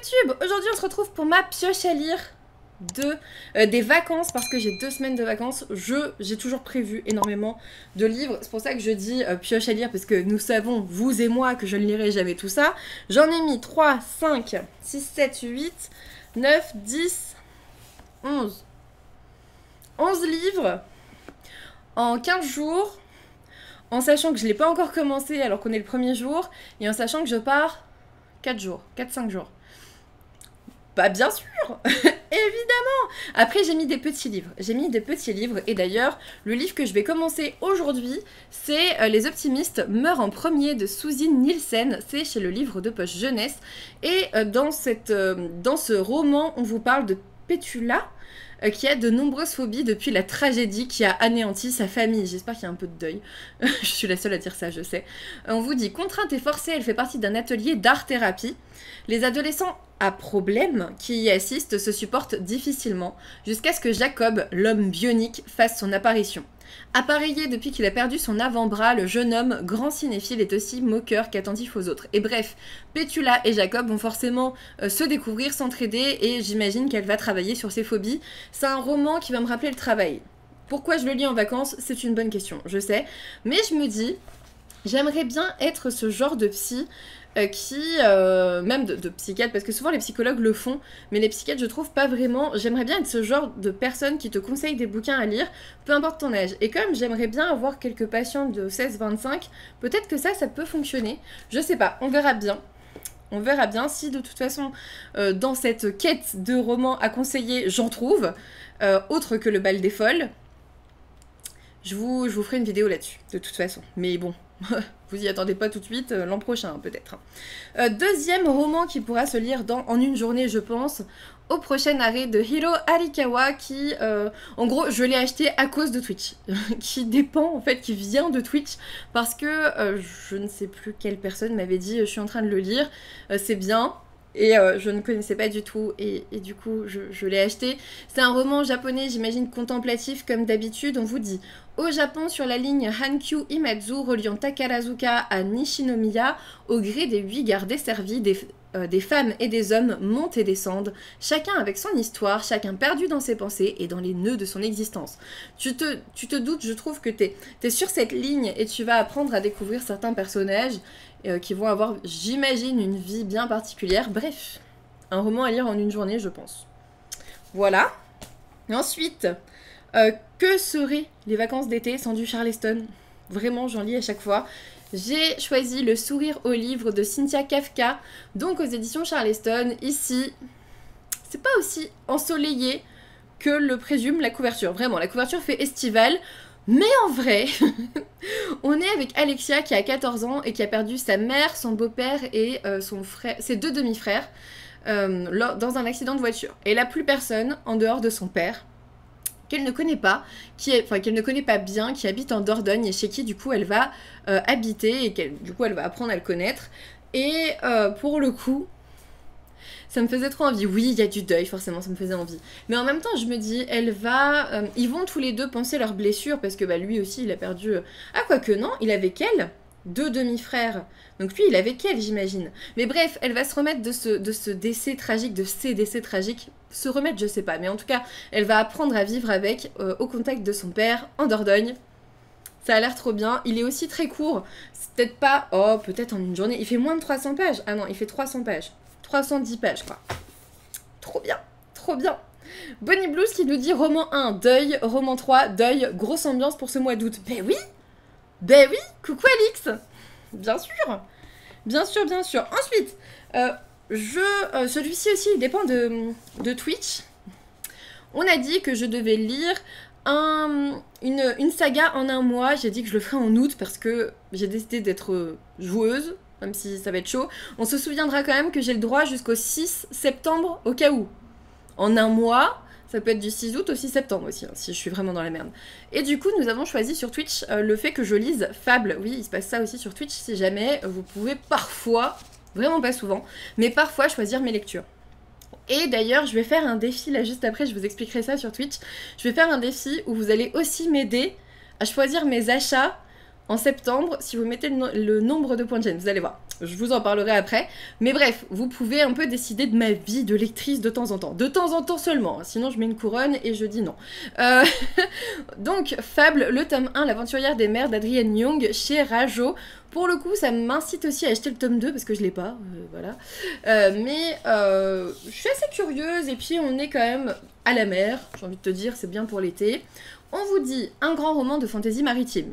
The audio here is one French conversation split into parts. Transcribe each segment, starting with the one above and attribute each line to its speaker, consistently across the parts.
Speaker 1: YouTube. Aujourd'hui on se retrouve pour ma pioche à lire des vacances, parce que j'ai 2 semaines de vacances. J'ai toujours prévu énormément de livres, c'est pour ça que je dis pioche à lire, parce que nous savons, vous et moi, que je ne lirai jamais tout ça. J'en ai mis 3, 5, 6, 7, 8, 9, 10, 11 livres en 15 jours, en sachant que je ne l'ai pas encore commencé alors qu'on est le premier jour, et en sachant que je pars 4 jours, 4-5 jours. Bah bien sûr, évidemment. Après j'ai mis des petits livres, et d'ailleurs le livre que je vais commencer aujourd'hui, c'est Les optimistes meurent en premier de Susie Nielsen. C'est chez le livre de poche jeunesse, et dans ce roman on vous parle de Petula, qui a de nombreuses phobies depuis la tragédie qui a anéanti sa famille. J'espère qu'il y a un peu de deuil. Je suis la seule à dire ça, je sais. On vous dit contrainte et forcée, elle fait partie d'un atelier d'art-thérapie. Les adolescents à problème qui y assistent se supportent difficilement, jusqu'à ce que Jacob, l'homme bionique, fasse son apparition. Appareillé depuis qu'il a perdu son avant-bras, le jeune homme, grand cinéphile, est aussi moqueur qu'attentif aux autres. Et bref, Petula et Jacob vont forcément se découvrir, s'entraider, et j'imagine qu'elle va travailler sur ses phobies. C'est un roman qui va me rappeler le travail. Pourquoi je le lis en vacances? C'est une bonne question, je sais. Mais je me dis, j'aimerais bien être ce genre de psy même de psychiatre, parce que souvent les psychologues le font, mais les psychiatres je trouve pas vraiment. J'aimerais bien être ce genre de personne qui te conseille des bouquins à lire, peu importe ton âge. Et comme j'aimerais bien avoir quelques patients de 16-25, peut-être que ça peut fonctionner. Je sais pas, on verra bien. On verra bien si de toute façon, dans cette quête de romans à conseiller, j'en trouve, autre que le bal des folles. Je vous ferai une vidéo là-dessus, de toute façon. Mais bon, vous y attendez pas tout de suite, l'an prochain peut-être. Deuxième roman qui pourra se lire en une journée, je pense, Au prochain arrêt de Hiro Arikawa, qui, en gros, je l'ai acheté à cause de Twitch, qui dépend, en fait, qui vient de Twitch, parce que je ne sais plus quelle personne m'avait dit, je suis en train de le lire, c'est bien. Et je ne connaissais pas du tout, et du coup je l'ai acheté. C'est un roman japonais, j'imagine contemplatif comme d'habitude. On vous dit: au Japon, sur la ligne Hankyu Imazu reliant Takarazuka à Nishinomiya, au gré des 8 gares desservies, des femmes et des hommes montent et descendent, chacun avec son histoire, chacun perdu dans ses pensées et dans les nœuds de son existence. Tu te doutes, je trouve que t'es sur cette ligne, et tu vas apprendre à découvrir certains personnages qui vont avoir, j'imagine, une vie bien particulière. Bref, un roman à lire en une journée, je pense. Voilà. Et ensuite, que seraient les vacances d'été sans du Charleston? Vraiment, j'en lis à chaque fois. J'ai choisi Le sourire au livre de Cynthia Kafka, donc aux éditions Charleston. Ici, c'est pas aussi ensoleillé que le présume la couverture. Vraiment, la couverture fait estivale. Mais en vrai, on est avec Alexia qui a 14 ans et qui a perdu sa mère, son beau-père et ses 2 demi-frères dans un accident de voiture. Elle n'a plus personne en dehors de son père, qu'elle ne connaît pas, qu'elle ne connaît pas bien, qui habite en Dordogne, et chez qui du coup elle va habiter, et du coup elle va apprendre à le connaître. Et pour le coup, ça me faisait trop envie. Oui, il y a du deuil, forcément, ça me faisait envie. Mais en même temps, je me dis, ils vont tous les deux penser leurs blessures, parce que lui aussi, il a perdu... Ah, quoique non, il avait qu'elle, 2 demi-frères. Donc lui, il avait qu'elle, j'imagine. Mais bref, elle va se remettre de ce décès tragique, de ces décès tragiques. Se remettre, je sais pas. Mais en tout cas, elle va apprendre à vivre avec, au contact de son père, en Dordogne. Ça a l'air trop bien. Il est aussi très court. C'est peut-être pas... Oh, peut-être en une journée. Il fait moins de 300 pages. Ah non, il fait 300 pages. 310 pages, quoi. Trop bien, trop bien. Bonnie Blues qui nous dit: roman 1, deuil, roman 3, deuil, grosse ambiance pour ce mois d'août. Ben oui, coucou Alix. Bien sûr, bien sûr, bien sûr. Ensuite, celui-ci aussi, il dépend de Twitch. On a dit que je devais lire une saga en un mois. J'ai dit que je le ferais en août parce que j'ai décidé d'être joueuse, même si ça va être chaud. On se souviendra quand même que j'ai le droit jusqu'au 6 septembre au cas où. En un mois, ça peut être du 6 août au 6 septembre aussi, hein, si je suis vraiment dans la merde. Et du coup, nous avons choisi sur Twitch le fait que je lise Fable. Oui, il se passe ça aussi sur Twitch, si jamais vous pouvez parfois, vraiment pas souvent, mais parfois choisir mes lectures. Et d'ailleurs, je vais faire un défi, là juste après, je vous expliquerai ça sur Twitch. Je vais faire un défi où vous allez aussi m'aider à choisir mes achats en septembre, si vous mettez le nombre de points de gêne, vous allez voir. je vous en parlerai après. Mais bref, vous pouvez un peu décider de ma vie de lectrice de temps en temps. De temps en temps seulement, hein, sinon je mets une couronne et je dis non. Donc, Fable, le tome 1, l'aventurière des mers d'Adrienne Young chez Rajo. Pour le coup, ça m'incite aussi à acheter le tome 2 parce que je l'ai pas, voilà. Mais je suis assez curieuse et puis on est quand même à la mer, j'ai envie de te dire, c'est bien pour l'été. On vous dit un grand roman de fantaisie maritime.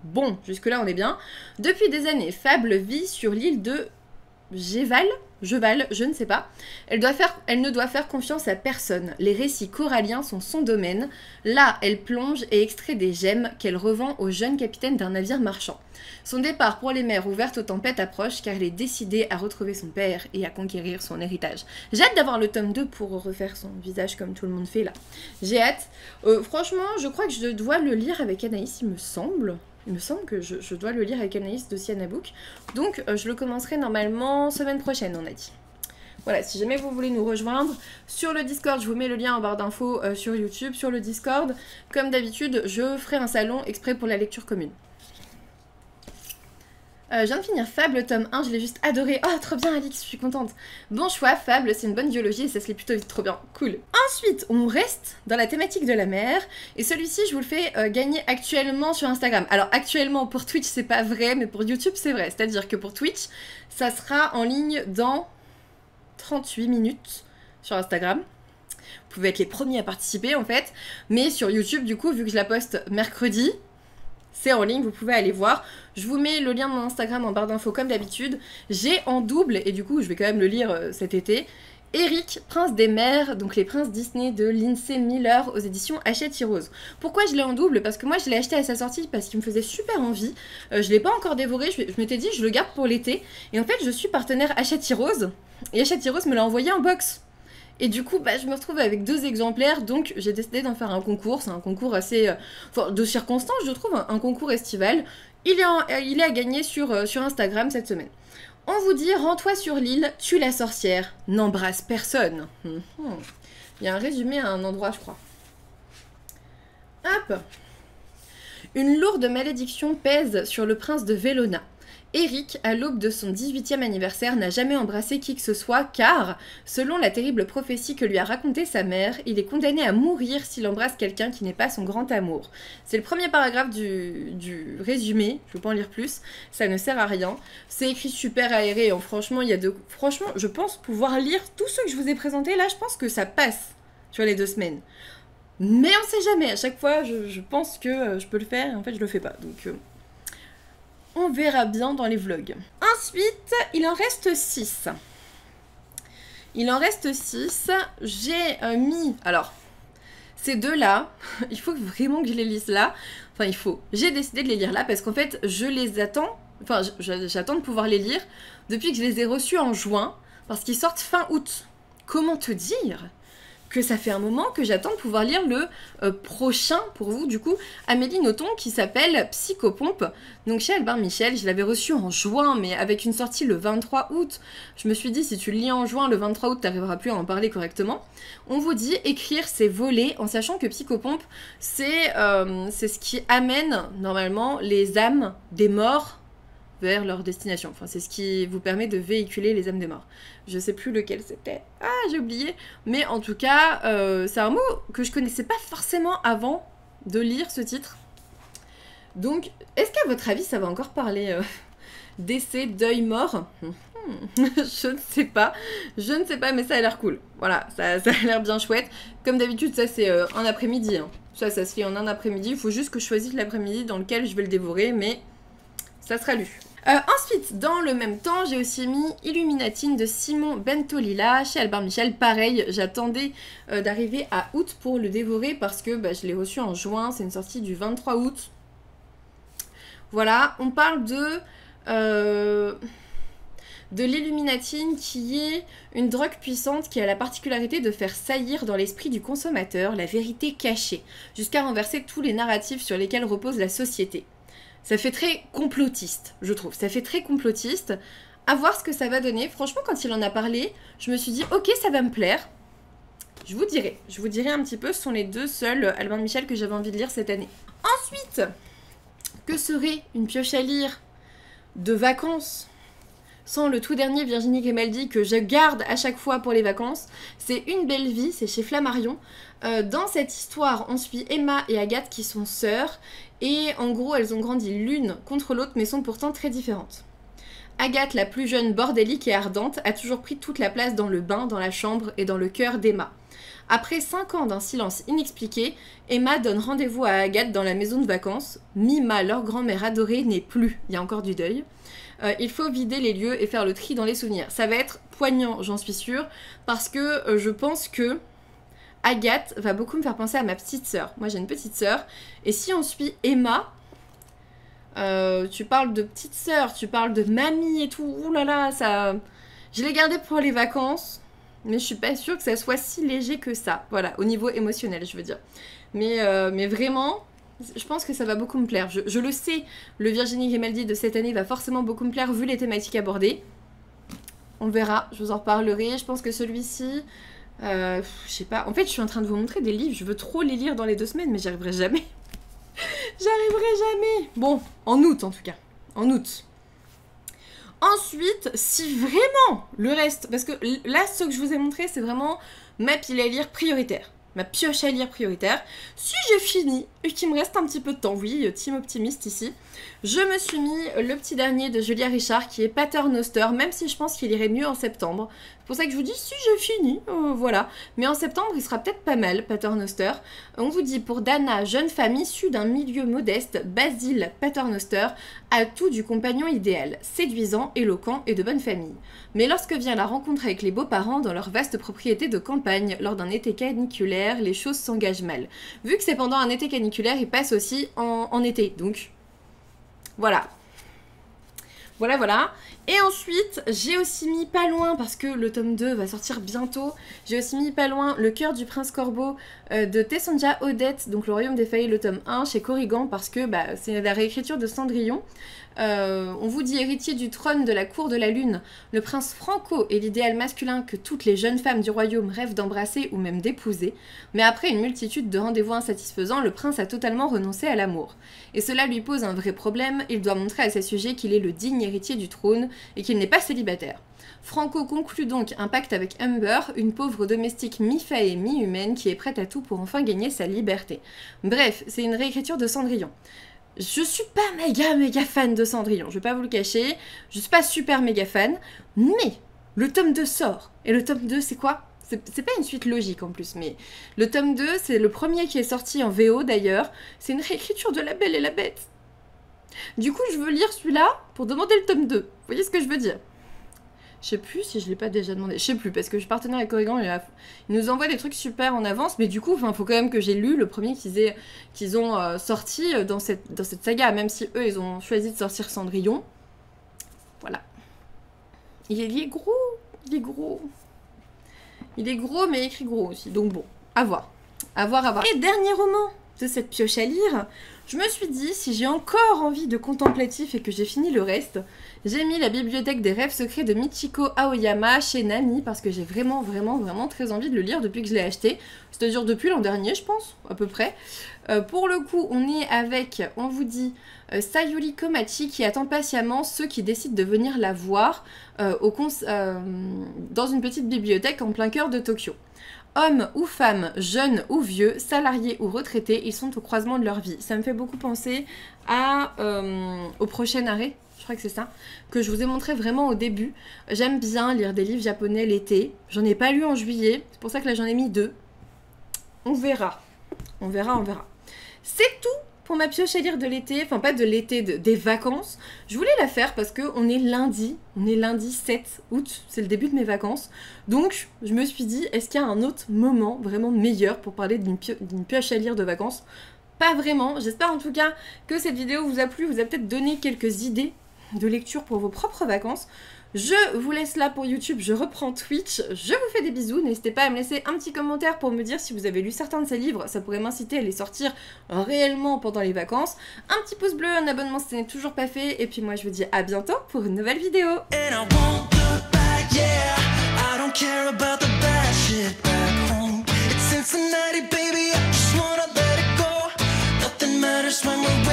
Speaker 1: Bon, jusque-là on est bien. Depuis des années, Fable vit sur l'île de Jeval, je ne sais pas. Elle ne doit faire confiance à personne. Les récits coralliens sont son domaine. Là, elle plonge et extrait des gemmes qu'elle revend au jeune capitaine d'un navire marchand. Son départ pour les mers ouvertes aux tempêtes approche car elle est décidée à retrouver son père et à conquérir son héritage. J'ai hâte d'avoir le tome 2 pour refaire son visage comme tout le monde fait là. J'ai hâte. Franchement, je crois que je dois le lire avec Anaïs, il me semble. Il me semble que je dois le lire avec Anaïs de Sienna Book. Donc je le commencerai normalement semaine prochaine, on a dit. Voilà, si jamais vous voulez nous rejoindre sur le Discord, je vous mets le lien en barre d'infos sur YouTube, sur le Discord. Comme d'habitude, je ferai un salon exprès pour la lecture commune. Je viens de finir Fable, tome 1, je l'ai juste adoré. Oh, trop bien, Alix, je suis contente. Bon choix, Fable, c'est une bonne biologie et ça se lit plutôt vite, trop bien, cool. Ensuite, on reste dans la thématique de la mer. Et celui-ci, je vous le fais gagner actuellement sur Instagram. Alors, actuellement, pour Twitch, c'est pas vrai, mais pour YouTube, c'est vrai. C'est-à-dire que pour Twitch, ça sera en ligne dans 38 minutes sur Instagram. Vous pouvez être les premiers à participer, en fait. Mais sur YouTube, du coup, vu que je la poste mercredi, c'est en ligne, vous pouvez aller voir. Je vous mets le lien de mon Instagram en barre d'infos comme d'habitude. J'ai en double, et du coup je vais quand même le lire cet été, Eric, Prince des mers, donc les princes Disney de Lindsay Miller aux éditions Hachette Heroes. Pourquoi je l'ai en double? Parce que moi je l'ai acheté à sa sortie parce qu'il me faisait super envie. Je l'ai pas encore dévoré, je m'étais dit je le garde pour l'été. Et en fait je suis partenaire Hachette Heroes, et Hachette Heroes me l'a envoyé en box. Et du coup, bah, je me retrouve avec 2 exemplaires, donc j'ai décidé d'en faire un concours. C'est un concours assez de circonstances, je trouve, un concours estival. Il est à gagner sur Instagram cette semaine. On vous dit, rends-toi sur l'île, tue la sorcière, n'embrasse personne. Il y a un résumé à un endroit, je crois. Hop. Une lourde malédiction pèse sur le prince de Vélona. Eric, à l'aube de son 18e anniversaire, n'a jamais embrassé qui que ce soit car, selon la terrible prophétie que lui a racontée sa mère, il est condamné à mourir s'il embrasse quelqu'un qui n'est pas son grand amour. C'est le premier paragraphe du résumé, je ne vais pas en lire plus, ça ne sert à rien. C'est écrit super aéré, hein. Franchement, franchement, je pense pouvoir lire tous ceux que je vous ai présentés là, je pense que ça passe sur les 2 semaines. Mais on sait jamais, à chaque fois je pense que je peux le faire et en fait je le fais pas, donc... On verra bien dans les vlogs. Ensuite, il en reste 6. Il en reste 6. J'ai mis... Alors, ces 2-là, il faut vraiment que je les lise là. Enfin, il faut. J'ai décidé de les lire là parce qu'en fait, je les attends. Enfin, j'attends de pouvoir les lire depuis que je les ai reçus en juin. Parce qu'ils sortent fin août. Comment te dire que ça fait un moment que j'attends de pouvoir lire le prochain pour vous, du coup, Amélie Nothomb, qui s'appelle Psychopompe. Donc chez Albin Michel, je l'avais reçu en juin, mais avec une sortie le 23 août. Je me suis dit, si tu le lis en juin, le 23 août, tu n'arriveras plus à en parler correctement. On vous dit, écrire, c'est voler, en sachant que Psychopompe, c'est ce qui amène, normalement, les âmes des morts vers leur destination. Enfin, c'est ce qui vous permet de véhiculer les âmes des morts. Je sais plus lequel c'était. Ah, j'ai oublié. Mais en tout cas, c'est un mot que je connaissais pas forcément avant de lire ce titre. Donc, est-ce qu'à votre avis, ça va encore parler décès, deuil, mort? Je ne sais pas. Je ne sais pas, mais ça a l'air cool. Voilà, ça a l'air bien chouette. Comme d'habitude, ça c'est un après-midi. Hein. Ça se fait en un après-midi. Il faut juste que je choisisse l'après-midi dans lequel je vais le dévorer, mais ça sera lu. Ensuite, dans le même temps, j'ai aussi mis Illuminatine de Simon Bentolila chez Albin Michel. Pareil, j'attendais d'arriver à août pour le dévorer parce que je l'ai reçu en juin. C'est une sortie du 23 août. Voilà, on parle de l'illuminatine qui est une drogue puissante qui a la particularité de faire saillir dans l'esprit du consommateur la vérité cachée, jusqu'à renverser tous les narratifs sur lesquels repose la société. Ça fait très complotiste, je trouve. Ça fait très complotiste. À voir ce que ça va donner. Franchement, quand il en a parlé, je me suis dit, ok, ça va me plaire. Je vous dirai un petit peu. Ce sont les 2 seuls Albin Michel que j'avais envie de lire cette année. Ensuite, que serait une pioche à lire de vacances? sans le tout dernier Virginie Grimaldi que je garde à chaque fois pour les vacances. C'est Une belle vie, c'est chez Flammarion. Dans cette histoire, on suit Emma et Agathe qui sont sœurs, et en gros elles ont grandi l'une contre l'autre mais sont pourtant très différentes. Agathe, la plus jeune, bordélique et ardente, a toujours pris toute la place dans le bain, dans la chambre et dans le cœur d'Emma. Après 5 ans d'un silence inexpliqué, Emma donne rendez-vous à Agathe dans la maison de vacances. Mima, leur grand-mère adorée, n'est plus, il y a encore du deuil. Il faut vider les lieux et faire le tri dans les souvenirs. Ça va être poignant, j'en suis sûre, parce que je pense que Agathe va beaucoup me faire penser à ma petite sœur. Moi j'ai une petite sœur, et si on suit Emma... tu parles de petite sœur, tu parles de mamie et tout, oulala, ça... Je l'ai gardé pour les vacances, mais je suis pas sûre que ça soit si léger que ça, voilà, au niveau émotionnel, je veux dire. Mais vraiment, je pense que ça va beaucoup me plaire. Je le sais, le Virginie Grimaldi de cette année va forcément beaucoup me plaire vu les thématiques abordées. On verra, je vous en reparlerai. Je pense que celui-ci, je sais pas, en fait je suis en train de vous montrer des livres, je veux trop les lire dans les 2 semaines, mais j'y arriverai jamais. J'arriverai jamais. Bon, en août en tout cas. En août. Ensuite, si vraiment le reste... Parce que là, ce que je vous ai montré, c'est vraiment ma pile à lire prioritaire. Ma pioche à lire prioritaire. Si j'ai fini et qu'il me reste un petit peu de temps, oui, team optimiste ici, je me suis mis le petit dernier de Julia Richard qui est Paternoster, même si je pense qu'il irait mieux en septembre. C'est pour ça que je vous dis si j'ai fini, voilà. Mais en septembre, il sera peut-être pas mal, Paternoster. On vous dit pour Dana, jeune femme issue d'un milieu modeste, Basile Paternoster a tout du compagnon idéal, séduisant, éloquent et de bonne famille. Mais lorsque vient la rencontre avec les beaux-parents dans leur vaste propriété de campagne, lors d'un été caniculaire, les choses s'engagent mal. Vu que c'est pendant un été caniculaire, il passe aussi en été, donc voilà. Voilà. Et ensuite, j'ai aussi mis pas loin, parce que le tome 2 va sortir bientôt, j'ai aussi mis pas loin Le cœur du prince corbeau de Tessandja Odette, donc Le royaume des failles, le tome 1 chez Corrigan, parce que c'est la réécriture de Cendrillon. On vous dit héritier du trône de la cour de la lune, le prince Franco est l'idéal masculin que toutes les jeunes femmes du royaume rêvent d'embrasser ou même d'épouser, mais après une multitude de rendez-vous insatisfaisants, le prince a totalement renoncé à l'amour. Et cela lui pose un vrai problème, il doit montrer à ses sujets qu'il est le digne héritier du trône et qu'il n'est pas célibataire. Franco conclut donc un pacte avec Humber, une pauvre domestique mi-fée et mi-humaine qui est prête à tout pour enfin gagner sa liberté. Bref, c'est une réécriture de Cendrillon. Je suis pas méga fan de Cendrillon, je vais pas vous le cacher, je suis pas super méga fan, mais le tome 2 sort, et le tome 2 c'est quoi? C'est pas une suite logique en plus, mais le tome 2 c'est le premier qui est sorti en VO d'ailleurs, c'est une réécriture de La Belle et la Bête. Du coup je veux lire celui-là pour demander le tome 2, vous voyez ce que je veux dire? Je sais plus si je l'ai pas déjà demandé. Je sais plus, parce que je suis partenaire avec Corrigan, il nous envoie des trucs super en avance, mais du coup, il faut quand même que j'ai lu le premier qu'ils ont sorti dans cette saga, même si eux, ils ont choisi de sortir Cendrillon. Voilà. Il est gros, il est gros. Il est gros, mais écrit gros aussi, donc bon, à voir. À voir. Et dernier roman de cette pioche à lire, je me suis dit, si j'ai encore envie de contemplatif et que j'ai fini le reste, j'ai mis La bibliothèque des rêves secrets de Michiko Aoyama chez Nami, parce que j'ai vraiment très envie de le lire depuis que je l'ai acheté, c'est-à-dire depuis l'an dernier, je pense, à peu près. Pour le coup, on est avec, on vous dit, Sayuri Komachi qui attend patiemment ceux qui décident de venir la voir dans une petite bibliothèque en plein cœur de Tokyo. Hommes ou femmes, jeunes ou vieux, salariés ou retraités, ils sont au croisement de leur vie. Ça me fait beaucoup penser au prochain arrêt, je crois que c'est ça, que je vous ai montré vraiment au début. J'aime bien lire des livres japonais l'été. J'en ai pas lu en juillet, c'est pour ça que là j'en ai mis 2. On verra. C'est tout pour ma pioche à lire de l'été, enfin pas de l'été, des vacances. Je voulais la faire parce qu'on est lundi 7 août, c'est le début de mes vacances. Donc je me suis dit, est-ce qu'il y a un autre moment vraiment meilleur pour parler d'une pioche à lire de vacances? Pas vraiment, j'espère en tout cas que cette vidéo vous a plu, vous a peut-être donné quelques idées de lecture pour vos propres vacances. Je vous laisse là pour YouTube, je reprends Twitch, je vous fais des bisous, n'hésitez pas à me laisser un petit commentaire pour me dire si vous avez lu certains de ces livres, ça pourrait m'inciter à les sortir réellement pendant les vacances. Un petit pouce bleu, un abonnement si ce n'est toujours pas fait, et puis moi je vous dis à bientôt pour une nouvelle vidéo. Cincinnati, baby, I just wanna let it go. Nothing matters when we're